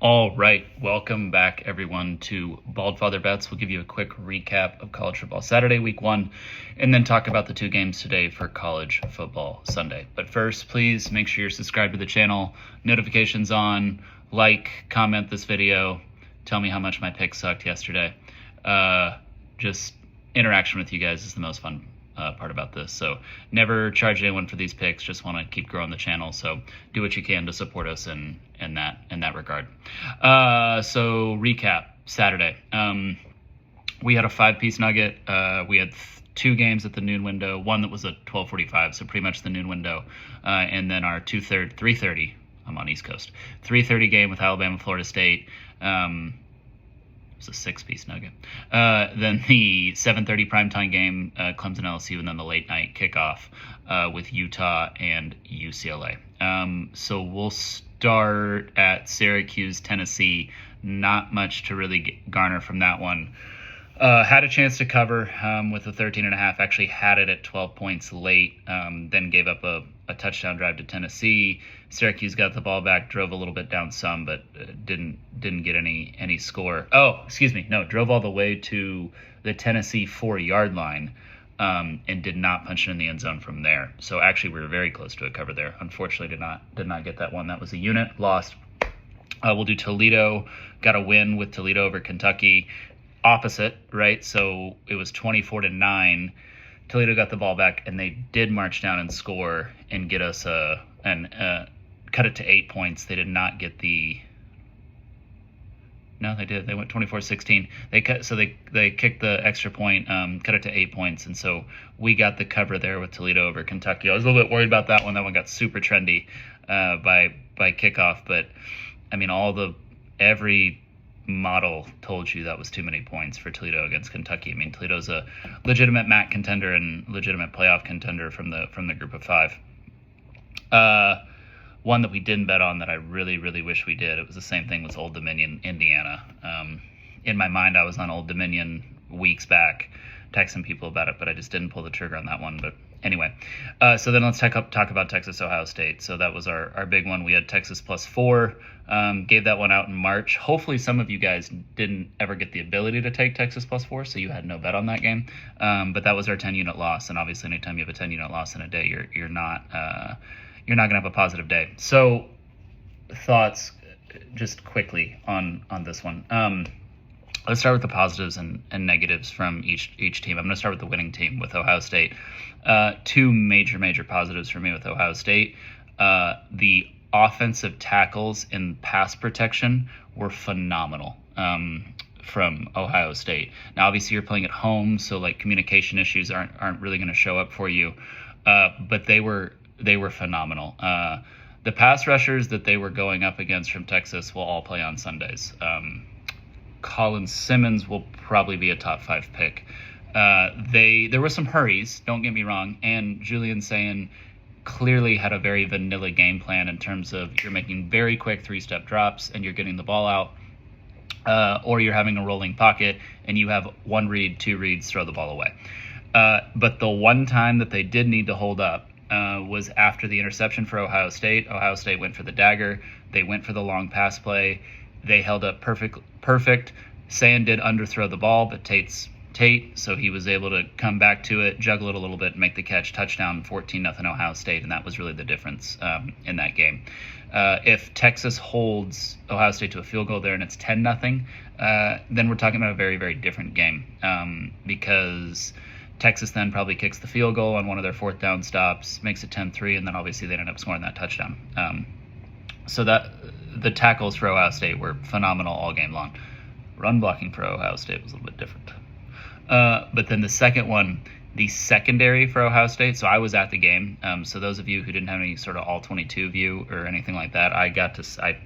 All right, welcome back everyone to Bald Father Bets. We'll give you a quick recap of college football Saturday, week 1, and then talk about the 2 games today for college football Sunday. But first, please make sure you're subscribed to the channel, notifications on, like, comment this video, tell me how much my pick sucked yesterday. Just interaction with you guys is the most fun part about this. So never charge anyone for these picks, just want to keep growing the channel, so do what you can to support us in that regard. So recap Saturday. We had a 5-piece nugget. We had 2 games at the noon window, one that was at 12:45, so pretty much the noon window, and then our 3:30, I'm on East Coast, 3:30 game with Alabama Florida State. It's a 6-piece nugget. Then the 7:30 primetime game, Clemson LSU, and then the late night kickoff with Utah and UCLA. So we'll start at Syracuse, Tennessee. Not much to really garner from that one. Had a chance to cover with a 13.5. Actually had it at 12 points late. Then gave up a touchdown drive to Tennessee. Syracuse got the ball back, drove a little bit down some, but didn't get any score. Oh, excuse me. No, drove all the way to the Tennessee 4-yard line and did not punch it in the end zone from there. So actually, we were very close to a cover there. Unfortunately, did not get that one. That was a unit lost. We'll do Toledo. Got a win with Toledo over Kentucky. Opposite, right? So it was 24-9. Toledo got the ball back, and they did march down and score and get us cut it to 8 points. They did not get the. No, they did. They went 24-16. They kicked the extra point, cut it to 8 points, and so we got the cover there with Toledo over Kentucky. I was a little bit worried about that one. That one got super trendy by kickoff, but I mean, every model told you that was too many points for Toledo against Kentucky. I mean, Toledo's a legitimate MAC contender and legitimate playoff contender from the group of 5. One that we didn't bet on that I really, really wish we did, it was the same thing with Old Dominion, Indiana. In my mind, I was on Old Dominion weeks back, texting people about it, but I just didn't pull the trigger on that one. But anyway, so then let's talk about Texas, Ohio State. So that was our big one. We had Texas +4, gave that one out in March. Hopefully some of you guys didn't ever get the ability to take Texas +4, so you had no bet on that game. But that was our 10-unit loss, and obviously anytime you have a 10-unit loss in a day, you're not going to have a positive day. So thoughts just quickly on this one. Let's start with the positives and negatives from each team. I'm going to start with the winning team, with Ohio State. 2 major positives for me with Ohio State. The offensive tackles in pass protection were phenomenal from Ohio State. Now, obviously, you're playing at home, so like communication issues aren't really going to show up for you. But they were phenomenal. The pass rushers that they were going up against from Texas will all play on Sundays. Colin Simmons will probably be a top 5 pick. There were some hurries, don't get me wrong, and Julian Sayin clearly had a very vanilla game plan in terms of you're making very quick 3-step drops and you're getting the ball out, or you're having a rolling pocket and you have 1 read, 2 reads, throw the ball away. But the one time that they did need to hold up was after the interception for Ohio State. Ohio State went for the dagger. They went for the long pass play. They held up perfect. Sayin did underthrow the ball, but Tate, so he was able to come back to it, juggle it a little bit, make the catch, touchdown, 14-0 Ohio State, and that was really the difference in that game. If Texas holds Ohio State to a field goal there and it's 10-0, then we're talking about a very, very different game, because Texas then probably kicks the field goal on one of their 4th down stops, makes it 10-3, and then obviously they ended up scoring that touchdown. So that the tackles for Ohio State were phenomenal all game long. Run blocking for Ohio State was a little bit different. But then the second one, the secondary for Ohio State. So I was at the game. So those of you who didn't have any sort of all 22 view or anything like that, I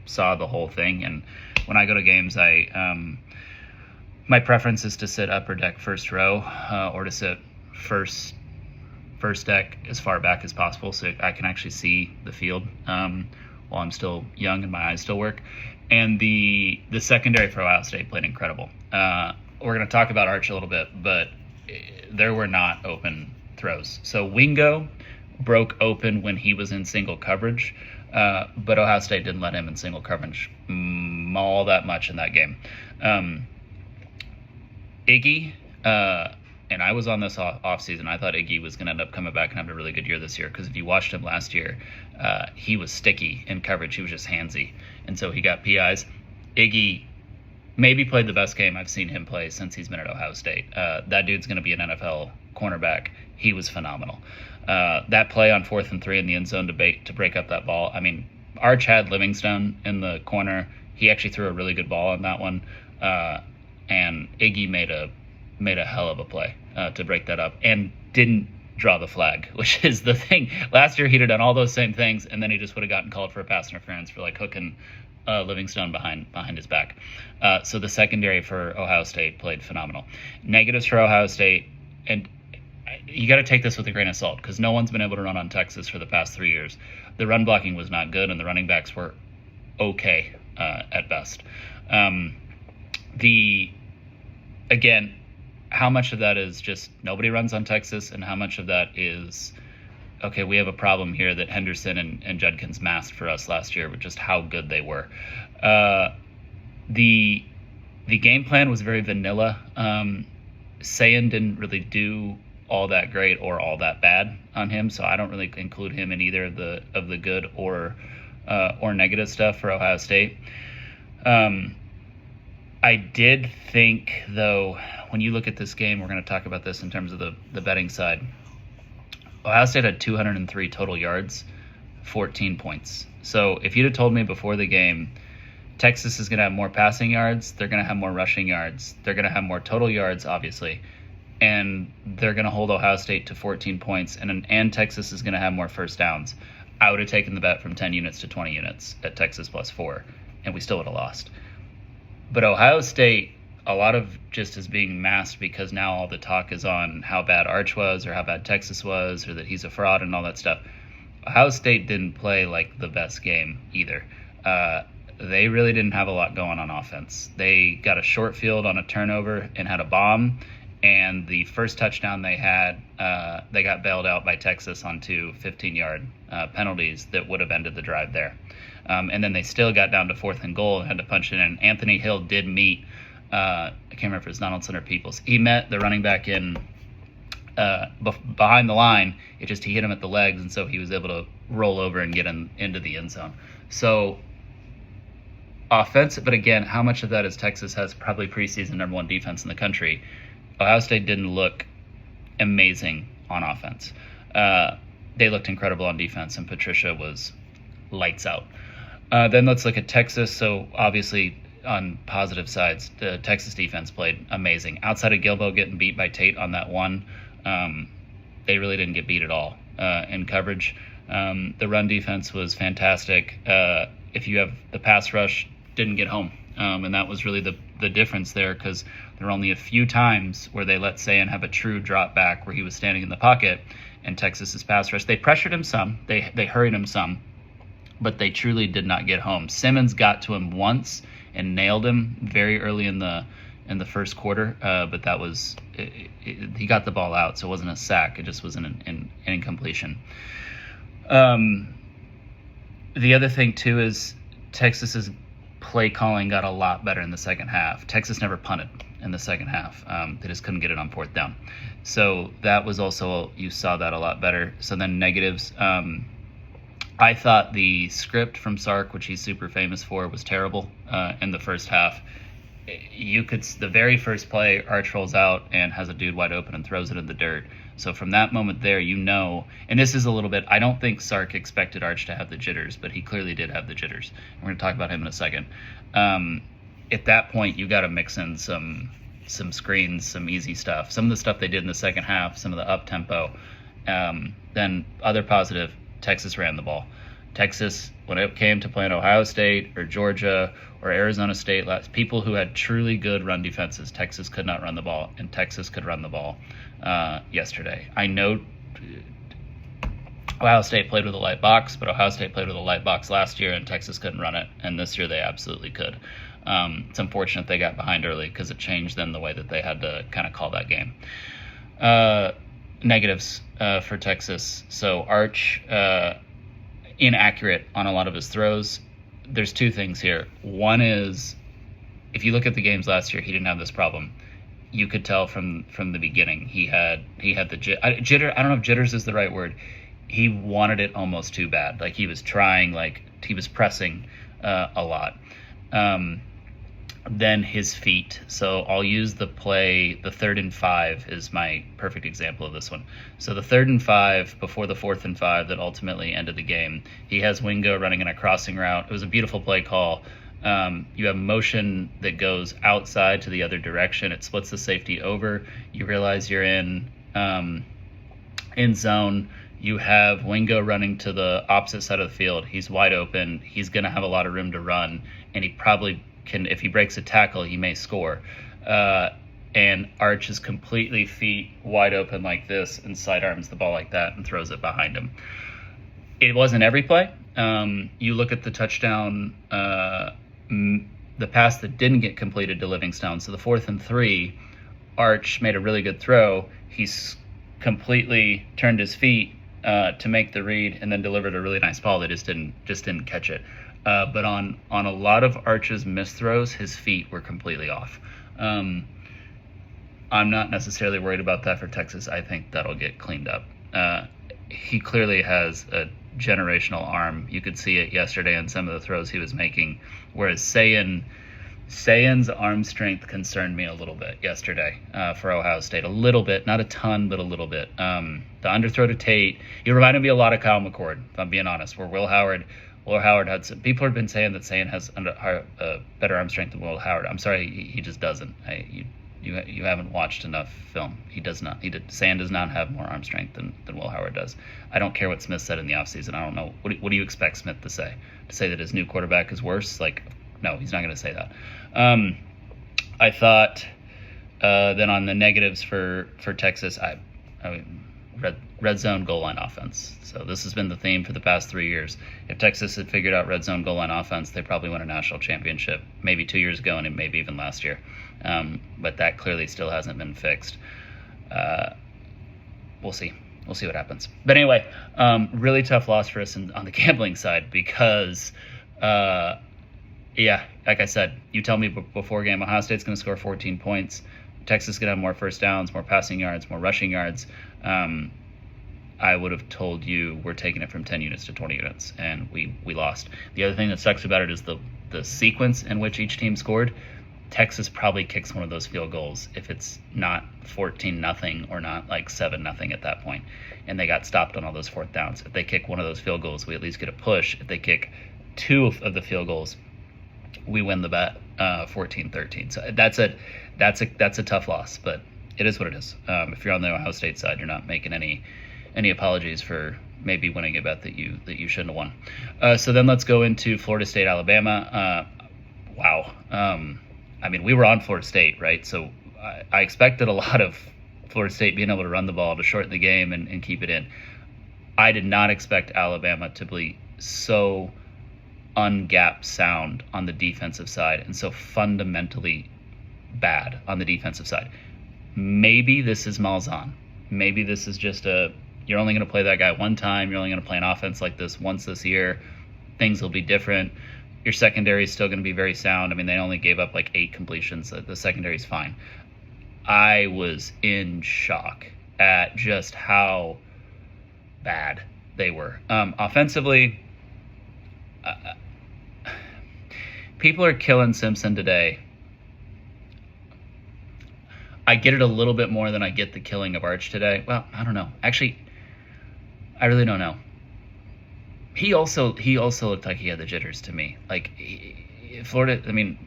saw the whole thing. And when I go to games, my preference is to sit upper deck first row, or to sit first deck as far back as possible, so I can actually see the field while I'm still young and my eyes still work. And the secondary for Ohio State played incredible. We're going to talk about Arch a little bit, but there were not open throws. So Wingo broke open when he was in single coverage. But Ohio State didn't let him in single coverage all that much in that game. Iggy, and I was on this offseason. I thought Iggy was going to end up coming back and having a really good year this year, because if you watched him last year, he was sticky in coverage. He was just handsy, and so he got PIs. Iggy maybe played the best game I've seen him play since he's been at Ohio State. That dude's going to be an NFL cornerback. He was phenomenal. That play on 4th and 3 in the end zone to break up that ball. I mean, Arch had Livingstone in the corner. He actually threw a really good ball on that one, and Iggy made a hell of a play to break that up and didn't draw the flag, which is the thing. Last year he'd have done all those same things, and then he just would have gotten called for a pass interference for like hooking Livingstone behind his back. So the secondary for Ohio State played phenomenal. Negatives for Ohio State, and you got to take this with a grain of salt, because no one's been able to run on Texas for the past 3 years. The run blocking was not good, and the running backs were okay at best. Again, how much of that is just nobody runs on Texas, and how much of that is, okay, we have a problem here that Henderson and Judkins masked for us last year with just how good they were. The game plan was very vanilla. Sayan didn't really do all that great or all that bad on him, so I don't really include him in either of the good or negative stuff for Ohio State. I did think, though, when you look at this game, we're going to talk about this in terms of the betting side. Ohio State had 203 total yards, 14 points. So if you'd have told me before the game, Texas is going to have more passing yards, they're going to have more rushing yards, they're going to have more total yards, obviously, and they're going to hold Ohio State to 14 points, and Texas is going to have more first downs, I would have taken the bet from 10 units to 20 units at Texas +4, and we still would have lost. But Ohio State, a lot of just is being masked because now all the talk is on how bad Arch was or how bad Texas was or that he's a fraud and all that stuff. Ohio State didn't play like the best game either. They really didn't have a lot going on offense. They got a short field on a turnover and had a bomb, and the first touchdown they had, they got bailed out by Texas on 2 15-yard penalties that would have ended the drive there. And then they still got down to 4th and goal and had to punch it in. Anthony Hill did meet, I can't remember if it was Donaldson or Peoples. He met the running back in behind the line. He hit him at the legs, and so he was able to roll over and get into the end zone. So offensive, but again, how much of that is Texas has probably preseason #1 defense in the country? Ohio State didn't look amazing on offense. They looked incredible on defense, and Patricia was lights out. Then let's look at Texas. So obviously on positive sides, the Texas defense played amazing. Outside of Gilbo getting beat by Tate on that one, they really didn't get beat at all in coverage. The run defense was fantastic. If you have the pass rush, didn't get home. And that was really the difference there, because there were only a few times where they let Sayan have a true drop back where he was standing in the pocket, and Texas's pass rush, they pressured him some, they hurried him some, but they truly did not get home. Simmons got to him once and nailed him very early in the first quarter, but that was he got the ball out, so it wasn't a sack. It just was an incompletion. The other thing too is Texas's play calling got a lot better in the second half. Texas never punted in the second half. They just couldn't get it on 4th down. So that was also, you saw that a lot better. So then negatives. I thought the script from Sark, which he's super famous for, was terrible in the first half. The very first play, Arch rolls out and has a dude wide open and throws it in the dirt. So from that moment there, and this is a little bit, I don't think Sark expected Arch to have the jitters, but he clearly did have the jitters. We're going to talk about him in a second. At that point, you got to mix in some screens, some easy stuff. Some of the stuff they did in the second half, some of the up-tempo. Then other positive, Texas ran the ball. Texas, when it came to playing Ohio State or Georgia or Arizona State, people who had truly good run defenses, Texas could not run the ball, and Texas could run the ball yesterday. I know Ohio State played with a light box, but Ohio State played with a light box last year, and Texas couldn't run it, and this year they absolutely could. It's unfortunate they got behind early because it changed then the way that they had to kind of call that game. Negatives for Texas. So Arch, inaccurate on a lot of his throws. There's two things here. One is, if you look at the games last year, he didn't have this problem. You could tell from the beginning he had the jitter. I don't know if jitters is the right word. He wanted it almost too bad. Like he was trying, like he was pressing a lot. Then his feet. So I'll use the 3rd and 5 is my perfect example of this one. So the 3rd and 5 before the 4th and 5 that ultimately ended the game, he has Wingo running in a crossing route. It was a beautiful play call. You have motion that goes outside to the other direction. It splits the safety over. You realize you're in zone. You have Wingo running to the opposite side of the field. He's wide open. He's going to have a lot of room to run, and he probably can, if he breaks a tackle, he may score. And Arch is completely feet wide open like this and sidearms the ball like that and throws it behind him. It wasn't every play. You look at the touchdown, the pass that didn't get completed to Livingstone. So the 4th and 3, Arch made a really good throw. He's completely turned his feet to make the read and then delivered a really nice ball that just didn't catch it. But on a lot of Arch's missed throws, his feet were completely off. I'm not necessarily worried about that for Texas. I think that'll get cleaned up. He clearly has a generational arm. You could see it yesterday in some of the throws he was making, whereas Sayan's arm strength concerned me a little bit yesterday for Ohio State. A little bit, not a ton, but a little bit. The underthrow to Tate, he reminded me a lot of Kyle McCord, if I'm being honest, where Will Howard had some, people have been saying that Sayan has better arm strength than Will Howard. I'm sorry, he just doesn't. You haven't watched enough film. He does not. Sayan does not have more arm strength than Will Howard does. I don't care what Smith said in the offseason. I don't know. What do you expect Smith to say? To say that his new quarterback is worse? Like, no, he's not going to say that. I thought then on the negatives for Texas, I red zone goal line offense. So this has been the theme for the past 3 years. If Texas had figured out red zone goal line offense, they probably won a national championship maybe 2 years ago and maybe even last year. But that clearly still hasn't been fixed. We'll see. We'll see what happens. But anyway, really tough loss for us on the gambling side because, yeah, like I said, you tell me before game, Ohio State's going to score 14 points. Texas is going to have more first downs, more passing yards, more rushing yards. I would have told you we're taking it from 10 units to 20 units, and we lost. The other thing that sucks about it is the sequence in which each team scored. Texas probably kicks one of those field goals if it's not 14-0 or not like 7-0 at that point, and they got stopped on all those fourth downs. If they kick one of those field goals, we at least get a push. If they kick 2 of the field goals, we win the bet 14-13. So that's a tough loss, but it is what it is. If you're on the Ohio State side, you're not making any apologies for maybe winning a bet that you shouldn't have won. So then let's go into Florida State, Alabama. Wow. I mean, we were on Florida State, right? So I expected a lot of Florida State being able to run the ball to shorten the game and keep it in. I did not expect Alabama to be so ungap sound on the defensive side and so fundamentally bad on the defensive side. Maybe this is Malzahn. Maybe this is just you're only going to play that guy one time. You're only going to play an offense like this once this year. Things will be different. Your secondary is still going to be very sound. I mean, they only gave up like 8 completions. The secondary is fine. I was in shock at just how bad they were. Offensively, people are killing Simpson today. I get it a little bit more than I get the killing of Arch today. Well, I don't know. Actually, I really don't know. He also looked like he had the jitters to me. Like Florida, I mean,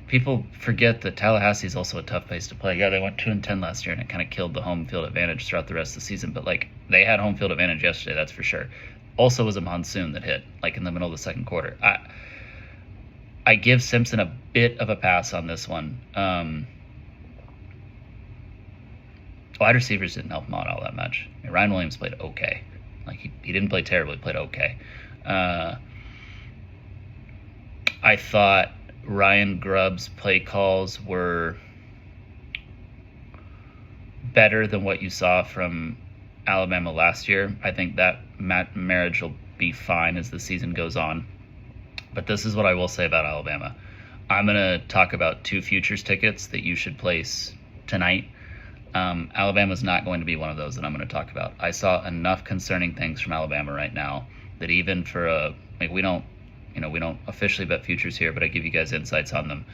people forget that Tallahassee is also a tough place to play. Yeah, they went 2-10 last year, and it kind of killed the home field advantage throughout the rest of the season. But like they had home field advantage yesterday, that's for sure. Also was a monsoon that hit like in the middle of the second quarter. I give Simpson a bit of a pass on this one. Wide receivers didn't help him out all that much. I mean, Ryan Williams played okay. Like he didn't play terribly, played okay. I thought Ryan Grubb's play calls were better than what you saw from Alabama last year. I think that marriage will be fine as the season goes on. But this is what I will say about Alabama. I'm going to talk about 2 futures tickets that you should place tonight. Alabama's not going to be one of those that I'm going to talk about. I saw enough concerning things from Alabama right now that even for we don't officially bet futures here, but I give you guys insights on them.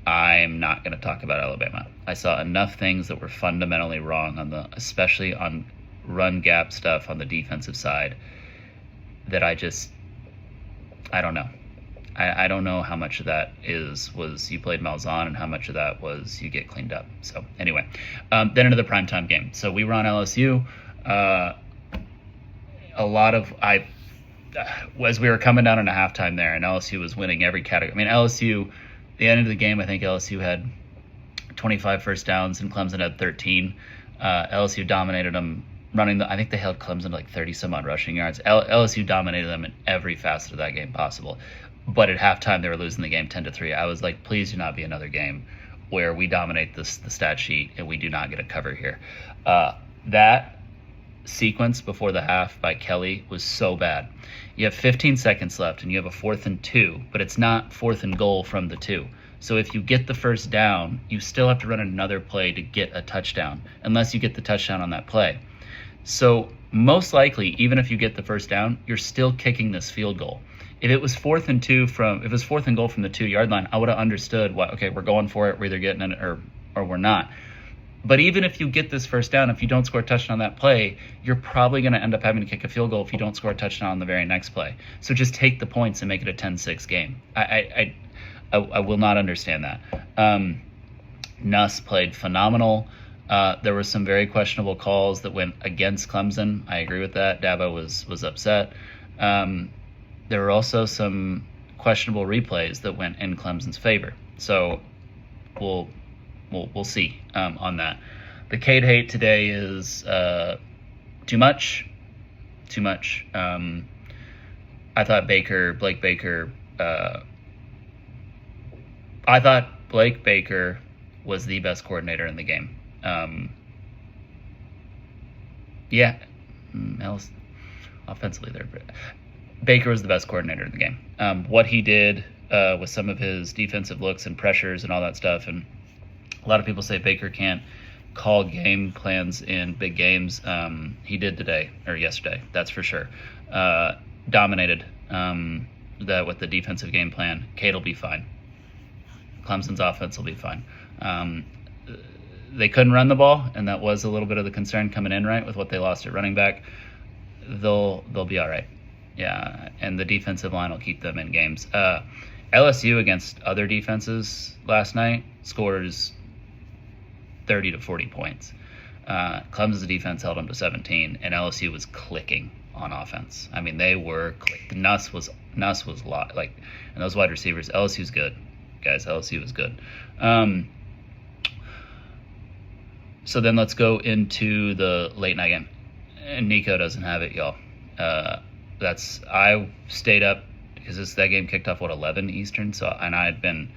I'm not going to talk about Alabama. I saw enough things that were fundamentally wrong especially on run gap stuff on the defensive side, that I don't know. I don't know how much of that was you played Malzahn and how much of that was you get cleaned up. So anyway, then into the primetime game. So we were on LSU. As we were coming down into halftime there, and LSU was winning every category. I mean, LSU, the end of the game, I think LSU had 25 first downs and Clemson had 13. LSU dominated them running. I think they held Clemson to like 30 some odd rushing yards. LSU dominated them in every facet of that game possible. But at halftime, they were losing the game 10-3. I was like, please do not be another game where we dominate the stat sheet and we do not get a cover here. That sequence before the half by Kelly was so bad. You have 15 seconds left and you have a 4th and 2, but it's not 4th and goal from the 2. So if you get the first down, you still have to run another play to get a touchdown, unless you get the touchdown on that play. So most likely, even if you get the first down, you're still kicking this field goal. If it was 4th and goal from the 2-yard line, I would have understood okay, we're going for it, we're either getting it or we're not. But even if you get this first down, if you don't score a touchdown on that play, you're probably going to end up having to kick a field goal if you don't score a touchdown on the very next play. So just take the points and make it a 10-6 game. I will not understand that. Nuss played phenomenal. There were some very questionable calls that went against Clemson. I agree with that. Dabo was upset. There were also some questionable replays that went in Clemson's favor. So we'll see on that. The Cade hate today is too much. I thought Blake Baker was the best coordinator in the game. Offensively there, but Baker was the best coordinator in the game. What he did with some of his defensive looks and pressures and all that stuff, and a lot of people say Baker can't call game plans in big games. He did yesterday, that's for sure. Dominated with the defensive game plan. Cade will be fine. Clemson's offense will be fine. They couldn't run the ball, and that was a little bit of the concern coming in, right, with what they lost at running back. They'll be all right. Yeah, and the defensive line will keep them in games. LSU against other defenses last night scores 30 to 40 points. Clemson's defense held them to 17, and LSU was clicking on offense. I mean, they were Nuss was a lot, and those wide receivers. LSU's good, guys. LSU is good. So then let's go into the late night game. And Nico doesn't have it, y'all. I stayed up because that game kicked off 11 Eastern. And I had been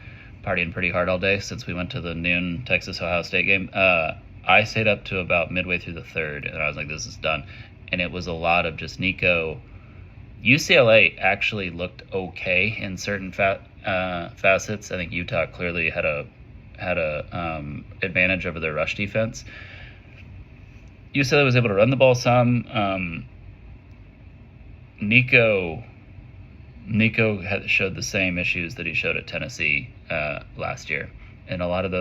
partying pretty hard all day since we went to the noon Texas Ohio State game. I stayed up to about midway through the third, and I was like, this is done. And it was a lot of just Nico. UCLA actually looked okay in certain facets. I think Utah clearly had a advantage over their rush defense. UCLA was able to run the ball some. Nico showed the same issues that he showed at Tennessee last year, and a lot of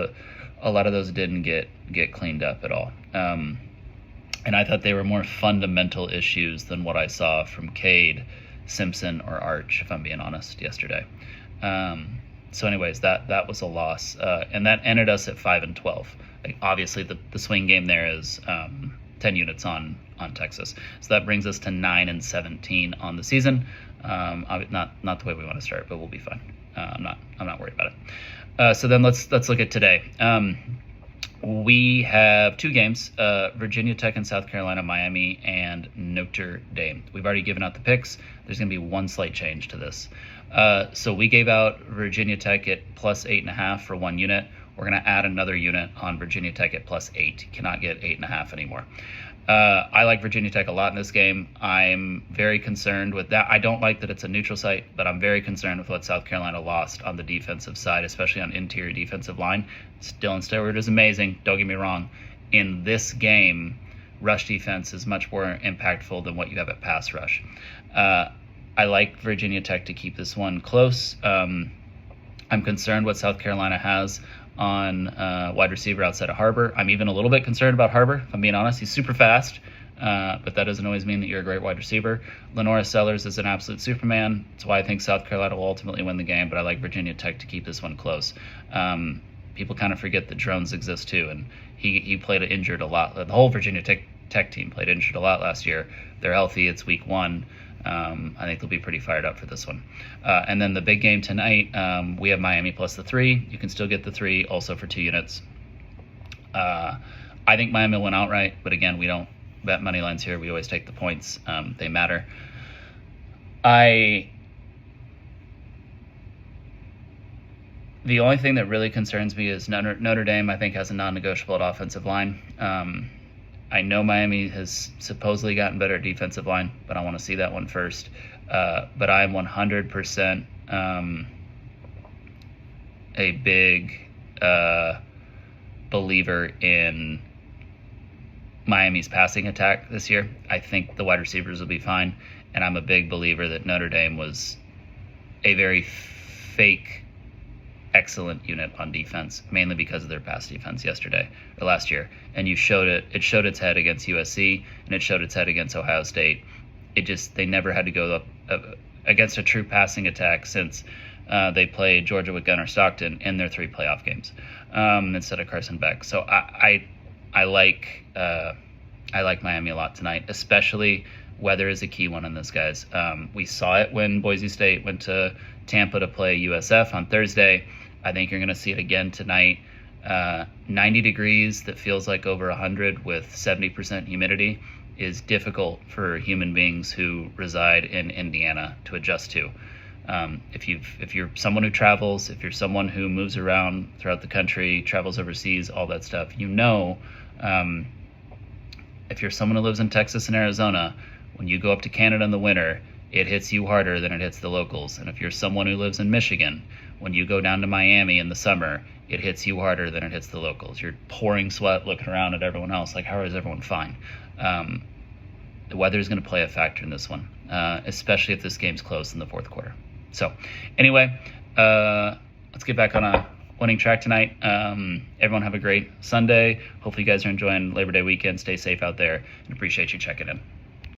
those didn't get cleaned up at all. And I thought they were more fundamental issues than what I saw from Cade, Simpson, or Arch, if I'm being honest, yesterday. So anyways, that was a loss, and that ended us at 5-12. Obviously, the swing game there is 10 units on Texas, so that brings us to 9-17 on the season. Not the way we want to start, but we'll be fine. I'm not worried about it. So then let's look at today. We have 2 games: Virginia Tech and South Carolina, Miami, and Notre Dame. We've already given out the picks. There's going to be one slight change to this. So we gave out Virginia Tech at plus 8.5 for 1 unit. We're going to add another unit on Virginia Tech at plus 8. Cannot get 8.5 anymore. I like Virginia Tech a lot in this game. I'm very concerned with that. I don't like that it's a neutral site, but I'm very concerned with what South Carolina lost on the defensive side, especially on interior defensive line. Dylan Stewart is amazing, don't get me wrong. In this game, rush defense is much more impactful than what you have at pass rush. I like Virginia Tech to keep this one close. I'm concerned what South Carolina has on wide receiver outside of Harbor. I'm even a little bit concerned about Harbor, if I'm being honest. He's super fast, but that doesn't always mean that you're a great wide receiver. Lenora Sellers is an absolute Superman. That's why I think South Carolina will ultimately win the game, but I like Virginia Tech to keep this one close. People kind of forget that drones exist too, and he played injured a lot. The whole Virginia Tech team played injured a lot last year. They're healthy. It's week 1. I think they'll be pretty fired up for this one. And then the big game tonight, we have Miami plus the 3. You can still get the 3 also for 2 units. I think Miami will win outright, but again, we don't bet money lines here. We always take the points. They matter. The only thing that really concerns me is Notre Dame, I think, has a non-negotiable at offensive line. I know Miami has supposedly gotten better at defensive line, but I want to see that one first. But I am 100% a big believer in Miami's passing attack this year. I think the wide receivers will be fine, and I'm a big believer that Notre Dame was a very fake excellent unit on defense, mainly because of their pass defense last year. And it showed its head against USC, and it showed its head against Ohio State. They never had to go up against a true passing attack since they played Georgia with Gunnar Stockton in their 3 playoff games instead of Carson Beck. So I like Miami a lot tonight, especially weather is a key one in this, guys. We saw it when Boise State went to Tampa to play USF on Thursday. I think you're going to see it again tonight. 90 degrees that feels like over 100 with 70% humidity is difficult for human beings who reside in Indiana to adjust to. If you're someone who travels, if you're someone who moves around throughout the country, travels overseas, all that stuff, if you're someone who lives in Texas and Arizona, when you go up to Canada in the winter, it hits you harder than it hits the locals. And if you're someone who lives in Michigan, when you go down to Miami in the summer, it hits you harder than it hits the locals. You're pouring sweat looking around at everyone else like, how is everyone fine? The weather is going to play a factor in this one, especially if this game's close in the 4th quarter. So anyway, let's get back on a winning track tonight. Everyone have a great Sunday. Hopefully you guys are enjoying Labor Day weekend. Stay safe out there, and appreciate you checking in.